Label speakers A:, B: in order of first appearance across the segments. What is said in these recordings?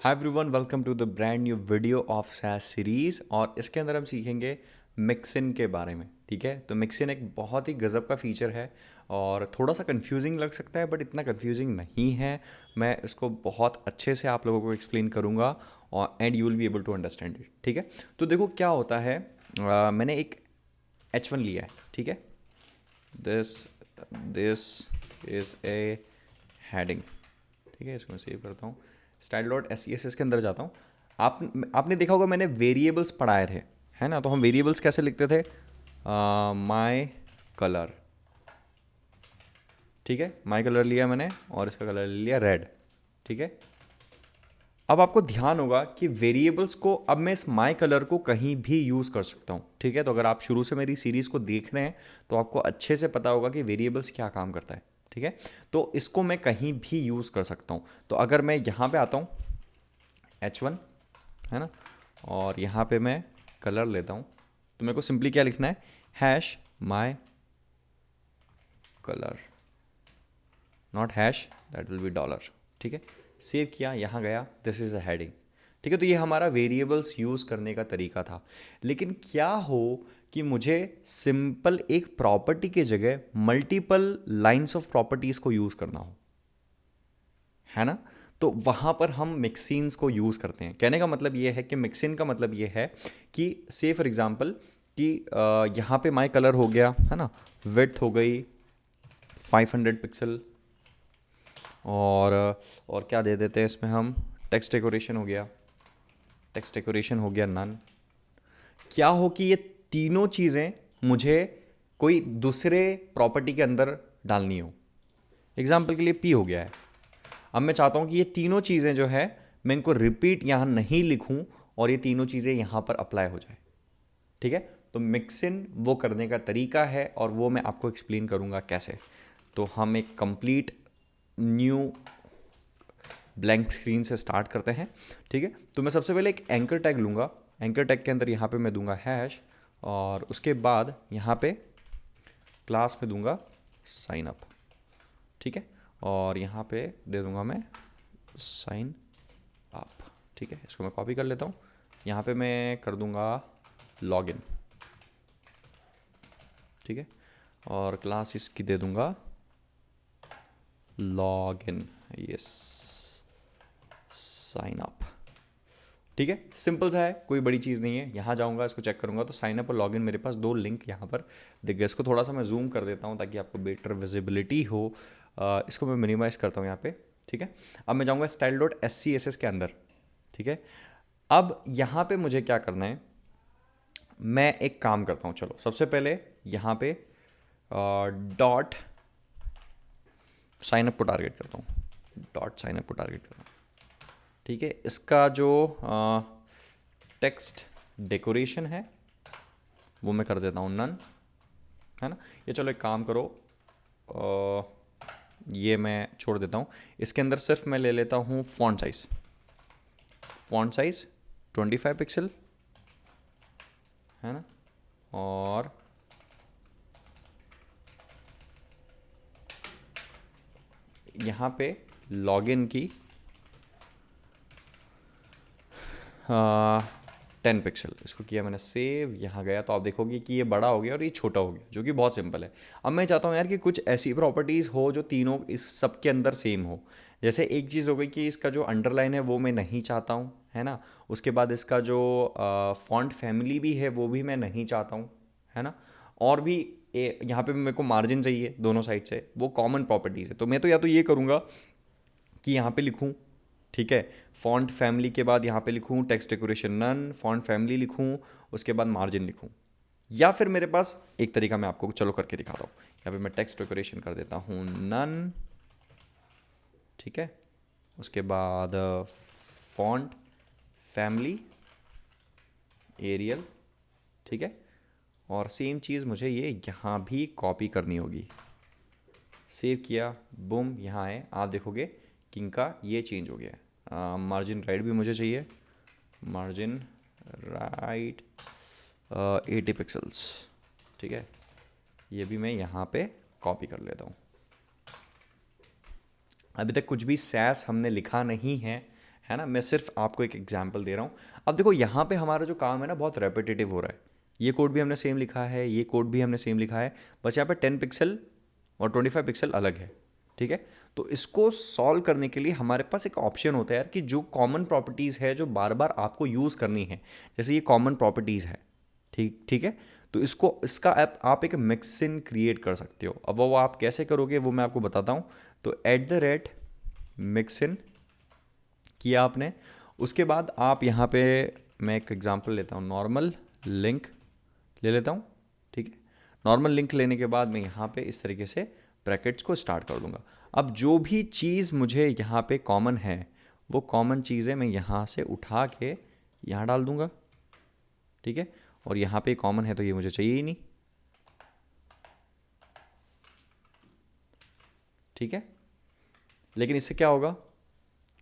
A: Hi everyone, welcome to the brand new video of Sass series. और इसके अंदर हम सीखेंगे मिक्सिन के बारे में। ठीक है, तो मिक्सिन एक बहुत ही गज़ब का फीचर है और थोड़ा सा कंफ्यूजिंग लग सकता है, बट इतना कंफ्यूजिंग नहीं है। मैं इसको बहुत अच्छे से आप लोगों को एक्सप्लेन करूँगा और and you will be able to understand it. ठीक है, तो देखो क्या होता है। मैंने एक H1 लिया है। ठीक है, this this is a heading. ठीक है, इसको मैं सेव करता हूँ। Style dot S C S S के अंदर जाता हूँ। आपने देखा होगा मैंने वेरिएबल्स पढ़ाए थे, है ना। तो हम वेरिएबल्स कैसे लिखते थे? माई कलर। ठीक है, माई कलर लिया मैंने और इसका कलर ले लिया रेड। ठीक है, अब आपको ध्यान होगा कि वेरिएबल्स को अब मैं इस माई कलर को कहीं भी यूज़ कर सकता हूँ। ठीक है, तो अगर आप शुरू से मेरी सीरीज़ को देख रहे हैं तो आपको अच्छे से पता होगा कि वेरिएबल्स क्या काम करता है। ठीक है, तो इसको मैं कहीं भी यूज़ कर सकता हूँ। तो अगर मैं यहाँ पे आता हूँ H1, है ना, और यहाँ पे मैं कलर लेता हूँ, तो मेरे को सिंपली क्या लिखना है? Hash my colour, not hash, that will be dollar. ठीक है, सेव किया, यहाँ गया, दिस इज़ अ हेडिंग। ठीक है, तो ये हमारा वेरिएबल्स यूज़ करने का तरीका था। लेकिन क्या हो कि मुझे सिंपल एक प्रॉपर्टी के जगह मल्टीपल लाइंस ऑफ प्रॉपर्टीज़ को यूज़ करना हो, है ना। तो वहाँ पर हम मिक्सिन्स को यूज़ करते हैं। कहने का मतलब ये है कि मिक्सिन का मतलब ये है कि से फॉर एग्ज़ाम्पल कि यहाँ पे माई कलर हो गया, है ना, विड्थ हो गई 500 पिक्सल, और क्या दे देते हैं इसमें हम? टेक्स्ट डेकोरेशन हो गया, टेक्स्ट डेकोरेशन हो गया नन। क्या हो कि ये तीनों चीज़ें मुझे कोई दूसरे प्रॉपर्टी के अंदर डालनी हो। एग्जाम्पल के लिए पी हो गया है। अब मैं चाहता हूँ कि ये तीनों चीज़ें जो है मैं इनको रिपीट यहाँ नहीं लिखूँ और ये तीनों चीज़ें यहाँ पर अप्लाई हो जाए। ठीक है, तो मिक्सिन वो करने का तरीका है और वो मैं आपको एक्सप्लेन करूँगा कैसे। तो हम एक कंप्लीट न्यू ब्लैंक स्क्रीन से स्टार्ट करते हैं। ठीक है, तो मैं सबसे पहले एक एंकर टैग लूँगा। एंकर टैग के अंदर यहाँ पे मैं दूंगा हैश, और उसके बाद यहाँ पे क्लास में दूंगा साइन अप। ठीक है, और यहाँ पे दे दूंगा मैं साइन अप। ठीक है, इसको मैं कॉपी कर लेता हूँ। यहाँ पे मैं कर दूंगा लॉगिन। ठीक है, और क्लास इसकी दे दूंगा लॉगिन, यस, साइन अप। ठीक है, सिंपल सा है, कोई बड़ी चीज़ नहीं है। यहाँ जाऊँगा, इसको चेक करूँगा तो साइन अप और लॉगिन मेरे पास दो लिंक यहाँ पर दिख गए। इसको थोड़ा सा मैं जूम कर देता हूँ ताकि आपको बेटर विजिबिलिटी हो। इसको मैं मिनिमाइज़ करता हूँ यहाँ पे। ठीक है, अब मैं जाऊँगा style dot S C S S के अंदर। ठीक है, अब यहाँ पे मुझे क्या करना है? मैं एक काम करता हूँ, चलो सबसे पहले यहाँ पे डॉट साइन अप को टारगेट करता हूँ, डॉट साइन अप को टारगेट करता हूँ। ठीक है, इसका जो टेक्स्ट डेकोरेशन है वो मैं कर देता हूँ नन, है ना। ये चलो एक काम करो, ये मैं छोड़ देता हूँ। इसके अंदर सिर्फ मैं ले लेता हूँ font size. Font size 25 pixel, है ना, और यहाँ पे लॉगिन की 10 पिक्सल, इसको किया मैंने सेव। यहाँ गया तो आप देखोगे कि ये बड़ा हो गया और ये छोटा हो गया, जो कि बहुत सिंपल है। अब मैं चाहता हूँ यार कि कुछ ऐसी प्रॉपर्टीज़ हो जो तीनों इस सब के अंदर सेम हो। जैसे एक चीज़ हो गई कि इसका जो अंडरलाइन है वो मैं नहीं चाहता हूँ, है ना। उसके बाद इसका जो फॉन्ट फैमिली भी है वो भी मैं नहीं चाहता हूँ, है ना। और भी यहाँ पे मेरे को मार्जिन चाहिए दोनों साइड से, वो कॉमन प्रॉपर्टीज़ है। तो मैं तो या तो ये करूँगा कि यहाँ पे लिखूँ, ठीक है, फॉन्ट फैमिली के बाद यहाँ पे लिखूँ text decoration none, font family लिखूँ, उसके बाद मार्जिन लिखूँ। या फिर मेरे पास एक तरीका मैं आपको चलो करके दिखाता हूँ। यहाँ पे मैं टेक्स्ट डेकोरेशन कर देता हूँ नन, ठीक है, उसके बाद फॉन्ट फैमिली एरियल, ठीक है, और सेम चीज़ मुझे ये यहाँ भी कॉपी करनी होगी। सेव किया, बूम, यहाँ है, आप देखोगे कि इनका ये चेंज हो गया है। मार्जिन राइट भी मुझे चाहिए, मार्जिन राइट 80 पिक्सल्स। ठीक है, ये भी मैं यहाँ पे कॉपी कर लेता हूँ। अभी तक कुछ भी सैस हमने लिखा नहीं है, है ना। मैं सिर्फ आपको एक एग्जांपल दे रहा हूँ। अब देखो यहाँ पे हमारा जो काम है ना बहुत रेपिटेटिव हो रहा है। ये कोड भी हमने सेम लिखा है, ये कोड भी हमने सेम लिखा है, बस यहाँ पे 10 पिक्सल और 25 पिक्सल अलग है, ठीक है। तो इसको सॉल्व करने के लिए हमारे पास एक ऑप्शन होता है यार कि जो कॉमन प्रॉपर्टीज़ है जो बार बार आपको यूज़ करनी है, जैसे ये कॉमन प्रॉपर्टीज़ है, ठीक ठीक है। तो इसको इसका आप एक मिक्सिन क्रिएट कर सकते हो। अब वो आप कैसे करोगे वो मैं आपको बताता हूँ। तो @mixin किया आपने, उसके बाद आप यहाँ पे, मैं एक एग्जांपल लेता हूँ, नॉर्मल लिंक ले लेता हूँ, ठीक है। नॉर्मल लिंक लेने के बाद मैं यहाँ पे इस तरीके से ब्रैकेट्स को स्टार्ट कर दूंगा। अब जो भी चीज़ मुझे यहाँ पे कॉमन है वो कॉमन चीज़ें मैं यहाँ से उठा के यहाँ डाल दूंगा, ठीक है। और यहाँ पे कॉमन है तो ये मुझे चाहिए ही नहीं, ठीक है। लेकिन इससे क्या होगा,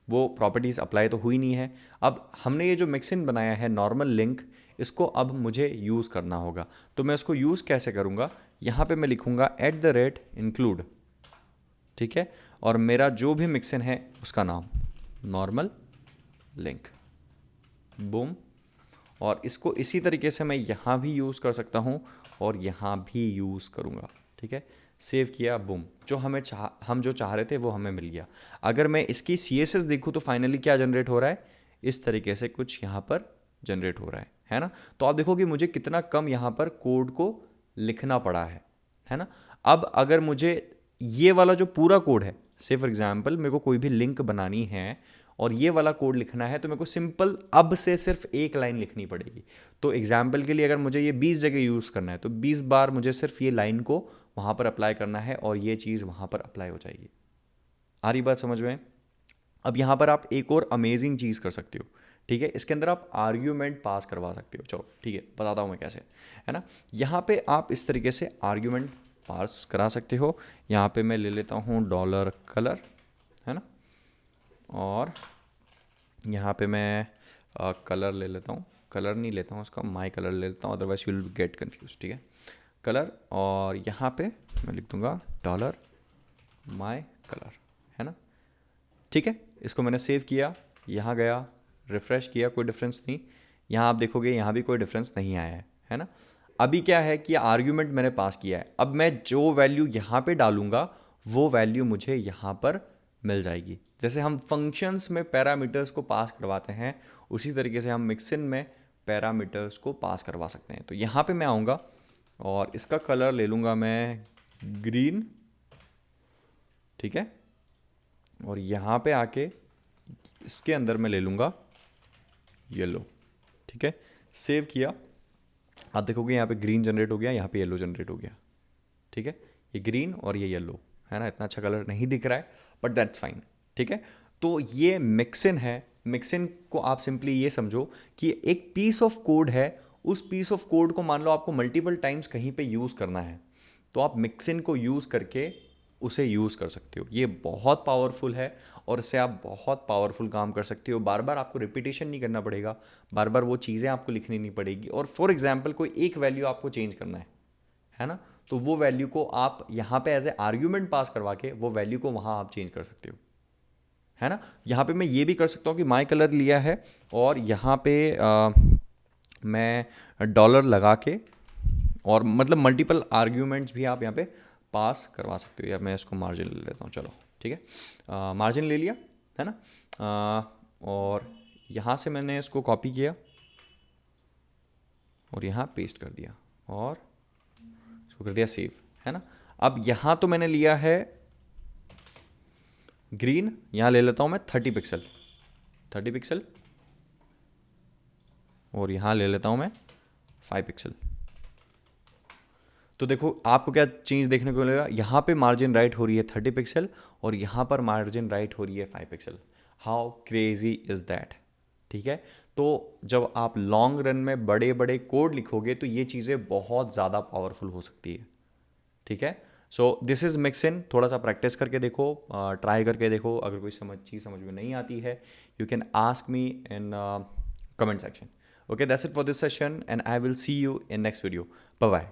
A: वो प्रॉपर्टीज़ अप्लाई तो हुई नहीं है। अब हमने ये जो मिक्सिन बनाया है नॉर्मल लिंक, इसको अब मुझे यूज़ करना होगा। तो मैं उसको यूज़ कैसे करूँगा, यहाँ पे मैं लिखूँगा @include, ठीक है। और मेरा जो भी मिक्सिन है उसका नाम नॉर्मल लिंक, बूम। और इसको इसी तरीके से मैं यहाँ भी यूज़ कर सकता हूँ और यहाँ भी यूज़ करूँगा, ठीक है। सेव किया, बूम, जो हम जो चाह रहे थे वो हमें मिल गया। अगर मैं इसकी CSS देखूँ तो फाइनली क्या जनरेट हो रहा है, इस तरीके से कुछ यहाँ पर जनरेट हो रहा है ना। तो आप देखो कि मुझे कितना कम यहाँ पर कोड को लिखना पड़ा है ना। अब अगर मुझे ये वाला जो पूरा कोड है, से फॉर एग्जांपल मेरे को कोई भी लिंक बनानी है और ये वाला कोड लिखना है, तो मेरे को सिंपल अब से सिर्फ एक लाइन लिखनी पड़ेगी। तो एग्जांपल के लिए अगर मुझे ये 20 जगह यूज़ करना है तो 20 बार मुझे सिर्फ ये लाइन को वहाँ पर अप्लाई करना है और ये चीज़ वहाँ पर अप्लाई हो जाएगी। आ रही बात समझ में। अब यहाँ पर आप एक और अमेजिंग चीज़ कर सकते हो, ठीक है। इसके अंदर आप आर्ग्यूमेंट पास करवा सकते हो। चलो ठीक है, बताता हूँ मैं कैसे, है ना। यहाँ पे आप इस तरीके से आर्ग्यूमेंट पास करा सकते हो। यहाँ पे मैं ले लेता हूँ $कलर, है ना। और यहाँ पे मैं कलर ले लेता हूँ, कलर नहीं लेता हूँ उसका, माई कलर ले लेता हूँ, otherwise you will get confuse, ठीक है। कलर, और यहाँ पे मैं लिख दूँगा $माई कलर, है ना, ठीक है। इसको मैंने सेव किया, यहाँ गया, रिफ़्रेश किया, कोई डिफरेंस नहीं। यहाँ आप देखोगे यहाँ भी कोई डिफरेंस नहीं आया है ना। अभी क्या है कि आर्ग्यूमेंट मैंने पास किया है, अब मैं जो वैल्यू यहाँ पे डालूंगा वो वैल्यू मुझे यहाँ पर मिल जाएगी। जैसे हम फंक्शंस में पैरामीटर्स को पास करवाते हैं, उसी तरीके से हम मिक्सिन में पैरामीटर्स को पास करवा सकते हैं। तो यहाँ पे मैं आऊँगा और इसका कलर ले लूँगा मैं ग्रीन, ठीक है। और यहाँ पे आके इसके अंदर मैं ले लूँगा येलो, ठीक है। सेव किया, आप देखोगे यहाँ पे ग्रीन जनरेट हो गया, यहाँ पे येलो जनरेट हो गया, ठीक है। ये ग्रीन और ये येलो, है ना। इतना अच्छा कलर नहीं दिख रहा है बट दैट्स फाइन, ठीक है। तो ये मिक्सिन है। मिक्सिन को आप सिंपली ये समझो कि एक पीस ऑफ कोड है, उस पीस ऑफ कोड को मान लो आपको मल्टीपल टाइम्स कहीं पे यूज़ करना है, तो आप मिक्सिन को यूज़ करके उसे यूज़ कर सकते हो। ये बहुत पावरफुल है और इससे आप बहुत पावरफुल काम कर सकते हो। बार बार आपको रिपीटेशन नहीं करना पड़ेगा, बार बार वो चीज़ें आपको लिखनी नहीं पड़ेगी। और फॉर एग्जांपल कोई एक वैल्यू आपको चेंज करना है ना, तो वो वैल्यू को आप यहाँ पे एज ए आर्ग्यूमेंट पास करवा के वो वैल्यू को वहाँ आप चेंज कर सकते हो, है ना। यहाँ पे मैं ये भी कर सकता हूँ कि माई कलर लिया है और यहाँ पे मैं $, लगा के, और मतलब मल्टीपल आर्ग्यूमेंट्स भी आप यहाँ पे पास करवा सकते हो। या मैं इसको मार्जिन ले लेता हूँ, चलो ठीक है, मार्जिन ले लिया, है ना। और यहाँ से मैंने इसको कॉपी किया और यहाँ पेस्ट कर दिया और इसको कर दिया सेव, है ना। अब यहाँ तो मैंने लिया है ग्रीन, यहाँ ले लेता हूँ मैं 30 पिक्सल, और यहाँ ले लेता हूँ मैं 5 पिक्सल। तो देखो आपको क्या चेंज देखने को मिलेगा, यहाँ पे मार्जिन राइट हो रही है 30 पिक्सल और यहाँ पर मार्जिन राइट हो रही है 5 pixel. How crazy is that, ठीक है। तो जब आप लॉन्ग रन में बड़े बड़े कोड लिखोगे तो ये चीज़ें बहुत ज़्यादा पावरफुल हो सकती है, ठीक है। So this is mixing. थोड़ा सा प्रैक्टिस करके देखो, ट्राई करके देखो। अगर कोई चीज़ समझ में नहीं आती है, you can ask me in comment section. Okay, that's it for this session and I will see you in next video. Bye bye.